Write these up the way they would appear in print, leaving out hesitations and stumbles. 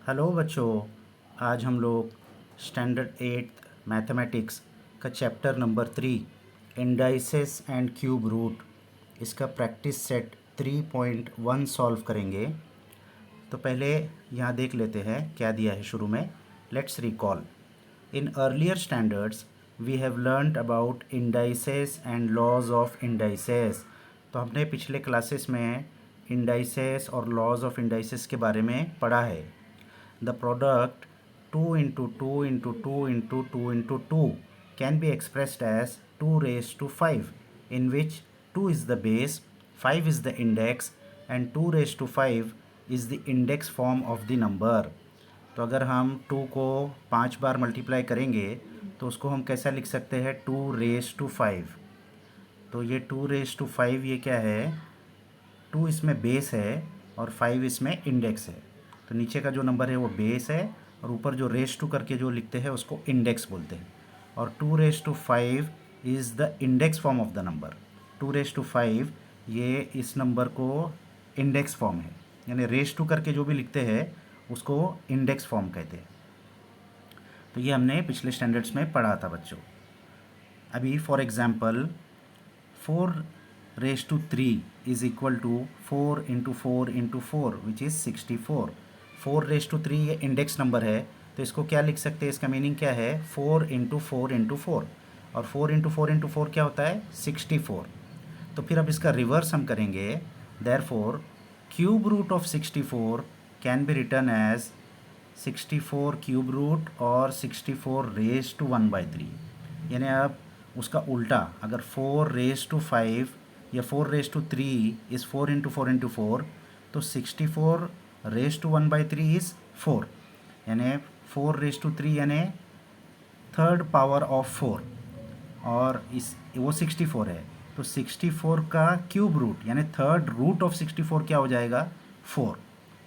Hello बच्चों। आज हम लोग स्टैंडर्ड 8 मैथमेटिक्स का chapter number 3 indices and cube root इसका प्रैक्टिस सेट 3.1 सॉल्व करेंगे। तो पहले यहाँ देख लेते हैं क्या दिया है शुरू में। Let's recall. In earlier standards we have learned about indices and laws of indices. तो हमने पिछले क्लासेस में इंडाइसेस और लॉज ऑफ इंडाइसेस के बारे में पढ़ा है। The product 2 into 2 into 2 into 2 into 2 can be expressed as 2 raised to 5, in which 2 is the base, 5 is the index, and 2 raised to 5 is the index form of the number. तो अगर हम 2 को 5 बार multiply करेंगे तो उसको हम कैसा लिख सकते हैं, 2 रेज टू 5। तो ये 2 रेज टू 5 ये क्या है, 2 इसमें बेस है और 5 इसमें इंडेक्स है। तो नीचे का जो नंबर है वो बेस है और ऊपर जो रेस टू करके जो लिखते हैं उसको इंडेक्स बोलते हैं। और 2 raise to 5 is the index form of the number. 2 raise to 5 ये इस नंबर को इंडेक्स फॉर्म है, यानी रेस टू करके जो भी लिखते हैं उसको इंडेक्स फॉर्म कहते हैं। तो ये हमने पिछले स्टैंडर्ड्स में पढ़ा था बच्चों। अभी for example 4 raise to 3 is equal to 4 into 4 into 4 which is 64। 4 raise to 3 ये इंडेक्स नंबर है, तो इसको क्या लिख सकते हैं, इसका मीनिंग क्या है, 4 इंटू 4 इंटू 4। और 4 इंटू 4 इंटू 4 क्या होता है, 64। तो फिर अब इसका रिवर्स हम करेंगे। Therefore cube root of 64 can be written as 64 cube root और 64 रेज टू 1/3। यानी अब उसका उल्टा, अगर 4 रेज टू 5 या 4 raise to 3 is 4 into 4 into 4, तो 64 रेज टू 1/3 इज़ 4। यानी 4 रेज टू 3 यानी थर्ड पावर ऑफ 4, और इस वो 64 है। तो 64 का क्यूब रूट यानी थर्ड रूट ऑफ 64 क्या हो जाएगा, 4।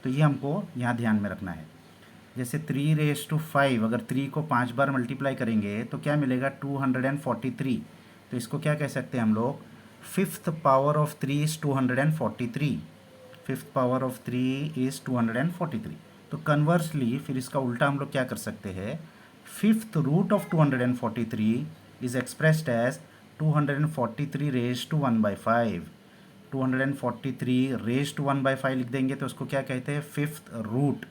तो ये हमको यहाँ ध्यान में रखना है। जैसे 3 रेज टू 5, अगर 3 को 5 बार मल्टीप्लाई करेंगे तो क्या मिलेगा, 243। तो इसको क्या कह सकते हैं हम लोग, fifth power of 3 is 243। Fifth power of 3 is 243। तो कन्वर्सली फिर इसका उल्टा हम लोग क्या कर सकते हैं, fifth root of 243 is expressed as 243 raise to 1/5। 243 raise to 1/5 लिख देंगे तो उसको क्या कहते हैं, फिफ्थ रूट।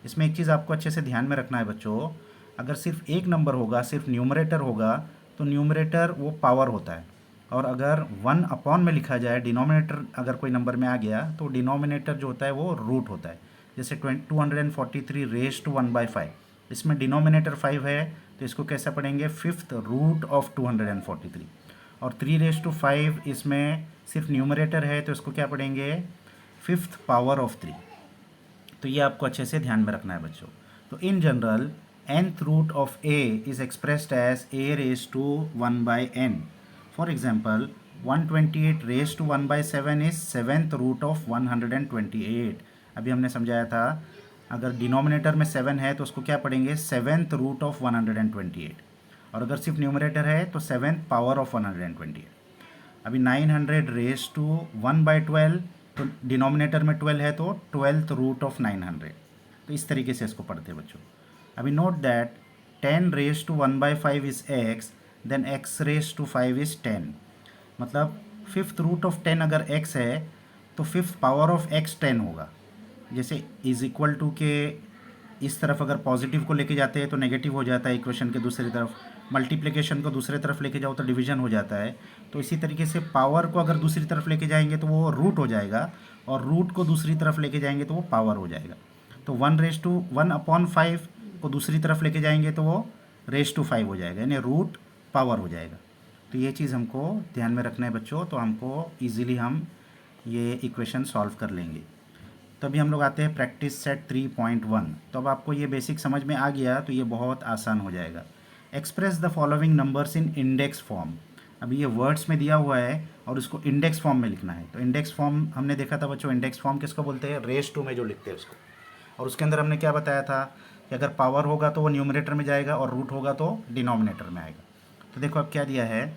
इसमें एक चीज़ आपको अच्छे से ध्यान में रखना है बच्चों, अगर सिर्फ एक नंबर होगा, सिर्फ न्यूमरेटर होगा, तो न्यूमरेटर वो पावर होता है। और अगर 1 अपॉन में लिखा जाए, डिनोमिनेटर अगर कोई नंबर में आ गया तो डिनोमिनेटर जो होता है वो रूट होता है। जैसे 243 रेज टू 1/5, इसमें डिनोमिनेटर 5 है तो इसको कैसा पढ़ेंगे, फिफ्थ रूट ऑफ 243। और 3 रेज टू 5 इसमें सिर्फ न्यूमरेटर है तो इसको क्या पढ़ेंगे, फिफ्थ पावर ऑफ 3। तो ये आपको अच्छे से ध्यान में रखना है बच्चों। तो in general nth root of a is expressed as a raise to 1/n। For example 128 raise to 1/7 is seventh root of 128। अभी हमने समझाया था, अगर डिनोमिनेटर में 7 है तो उसको क्या पढ़ेंगे, सेवेंथ रूट ऑफ 128। और अगर सिर्फ न्यूमरेटर है तो सेवेंथ पावर ऑफ 128। अभी 900 रेज टू 1/12, तो डिनोमिनेटर में 12 है तो ट्वेल्थ रूट ऑफ 900। तो इस तरीके से इसको पढ़ते हैं बच्चों। अभी note that 10 raise to 1/5 is x, then x raise to 5 is 10। मतलब फिफ्थ रूट ऑफ 10 अगर x है तो फिफ्थ पावर ऑफ x 10 होगा। जैसे इज इक्वल टू के इस तरफ अगर पॉजिटिव को लेके जाते हैं तो नेगेटिव हो जाता है इक्वेशन के दूसरी तरफ, मल्टीप्लिकेशन को दूसरे तरफ लेके जाओ तो डिवीजन हो जाता है। तो इसी तरीके से पावर को अगर दूसरी तरफ लेके जाएंगे तो वो रूट हो जाएगा, और रूट को दूसरी तरफ लेके जाएंगे तो वो पावर हो जाएगा। तो 1/1/5 को दूसरी तरफ लेके जाएंगे तो वो रेज टू 5 हो जाएगा, यानी रूट पावर हो जाएगा। तो ये चीज़ हमको ध्यान में रखना है बच्चों, तो हमको ईजिली हम ये इक्वेशन सॉल्व कर लेंगे। तो अभी हम लोग आते हैं प्रैक्टिस सेट 3.1। तो अब आपको ये बेसिक समझ में आ गया तो ये बहुत आसान हो जाएगा। Express the following numbers in index form. अभी ये वर्ड्स में दिया हुआ है और इसको इंडेक्स फॉर्म में लिखना है। तो इंडेक्स फॉर्म हमने देखा था बच्चों, इंडेक्स फॉर्म किसको बोलते हैं, रेज टू में जो लिखते हैं उसको। और उसके अंदर हमने क्या बताया था कि अगर पावर होगा तो वो न्यूमरेटर में जाएगा और रूट होगा तो डिनोमिनेटर में आएगा। तो देखो अब क्या दिया है,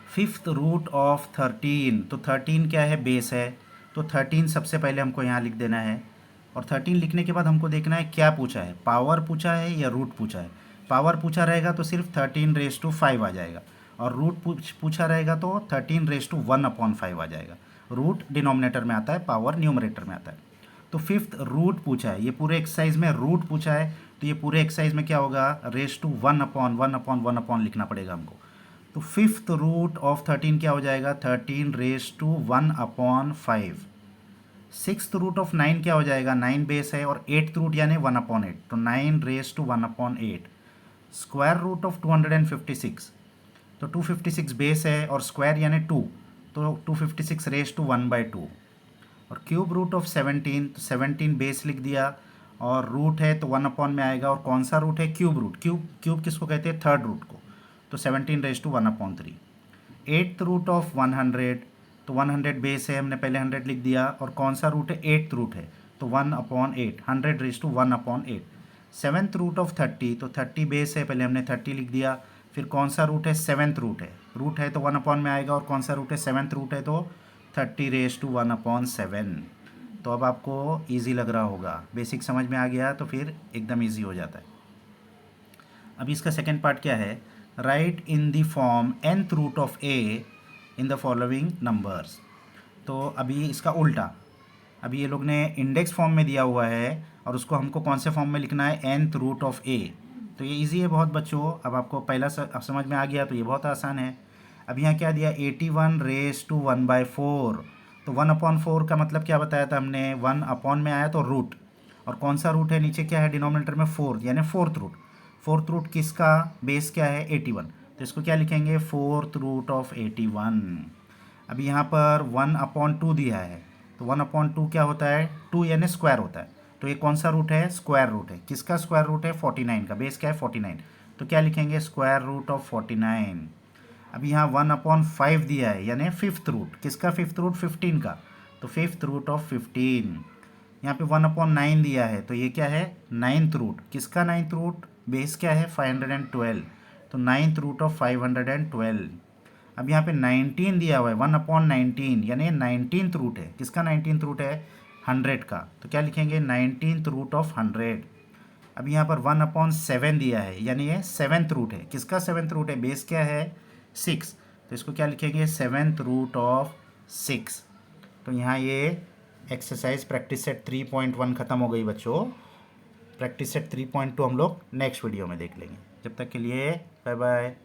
फिफ्थ रूट ऑफ 13। तो 13 क्या है, बेस है। तो 13 सबसे पहले हमको यहाँ लिख देना है। और 13 लिखने के बाद हमको देखना है क्या पूछा है, पावर पूछा है या रूट पूछा है। पावर पूछा रहेगा तो सिर्फ 13⁵ आ जाएगा, और रूट पूछा रहेगा तो 13⁵1/5 आ जाएगा। रूट डिनोमिनेटर में आता है, पावर न्यूमरेटर में आता है। तो फिफ्थ रूट पूछा है, ये पूरे एक्सरसाइज में रूट पूछा है, तो ये पूरे एक्सरसाइज में क्या होगा, (1/1/1/1) लिखना पड़ेगा हमको। तो फिफ्थ रूट ऑफ 13 क्या हो जाएगा, 13⁵1/5। सिक्स्थ रूट ऑफ 9 क्या हो जाएगा, 9 बेस है, और एट्थ रूट यानी 1/8, तो 9⁵1/8। स्क्वायर रूट ऑफ 256, तो 256 बेस है और स्क्वायर यानी 2, तो 256⁵1/2। और क्यूब रूट ऑफ 17, तो 17 बेस लिख दिया, और रूट है तो 1 में आएगा, और कौन सा रूट है, क्यूब रूट। क्यूब किसको कहते हैं, थर्ड रूट को, तो 17⁻⁴। एट्थ रूट ऑफ 100, तो 100 बेस है, हमने पहले 100 लिख दिया, और कौन सा रूट है, एट्थ रूट है, तो 1/8, 100⁻1/8। सेवन्थ रूट ऑफ 30, तो 30 बेस है, पहले हमने 30 लिख दिया, फिर कौन सा रूट है, सेवन्थ रूट है तो 1 में आएगा, और कौन सा रूट है, सेवन्थ रूट है, तो 30⁻1/7। तो अब आपको इजी लग रहा होगा, बेसिक समझ में आ गया तो फिर एकदम इजी हो जाता है। अभी इसका सेकेंड पार्ट क्या है, write in the form nth root of a in the following numbers. तो अभी इसका उल्टा, अभी ये लोग ने इंडेक्स फॉर्म में दिया हुआ है, और उसको हमको कौन से फॉर्म में लिखना है, nth रूट ऑफ a। तो ये इजी है बहुत बच्चों, अब आपको पहला अब समझ में आ गया, तो ये बहुत आसान है। अब यहाँ क्या दिया, 81⁻1/4, तो 1/4 का मतलब क्या बताया था हमने, 1 में आया तो रूट, और कौन सा रूट है, नीचे क्या है डिनोमिनेटर में 4, यानी फोर्थ रूट। फोर्थ रूट किसका, बेस क्या है, 81, तो इसको क्या लिखेंगे, फोर्थ रूट ऑफ 81। अब यहाँ पर 1/2 दिया है, तो 1/2 क्या होता है, 2 यानी स्क्वायर होता है, तो ये कौन सा रूट है, स्क्वायर रूट है। किसका स्क्वायर रूट है, 49 का, बेस क्या है 49, तो क्या लिखेंगे, स्क्वायर रूट ऑफ 49। अब यहाँ 1/5 दिया है, यानी फिफ्थ रूट, किसका फिफ्थ रूट, 15 का, तो फिफ्थ रूट ऑफ 15। यहाँ पे 1/9 दिया है, तो ये क्या है, नाइन्थ रूट, किसका नाइन्थ रूट, बेस क्या है 512, तो नाइन्थ रूट ऑफ 512। अब यहाँ पे 19 दिया हुआ है, 1/19, यानी 19th रूट है, किसका 19th रूट है, 100 का, तो क्या लिखेंगे, 19th रूट ऑफ 100। अब यहाँ पर 1/7 दिया है, यानी ये सेवन्थ रूट है, किसका सेवन्थ रूट है, बेस क्या है 6, तो इसको क्या लिखेंगे, सेवन्थ रूट ऑफ 6। तो यहाँ ये एक्सरसाइज प्रैक्टिस सेट 3.1 ख़त्म हो गई बच्चों। प्रैक्टिस सेट 3.2 हम लोग नेक्स्ट वीडियो में देख लेंगे। जब तक के लिए बाय बाय।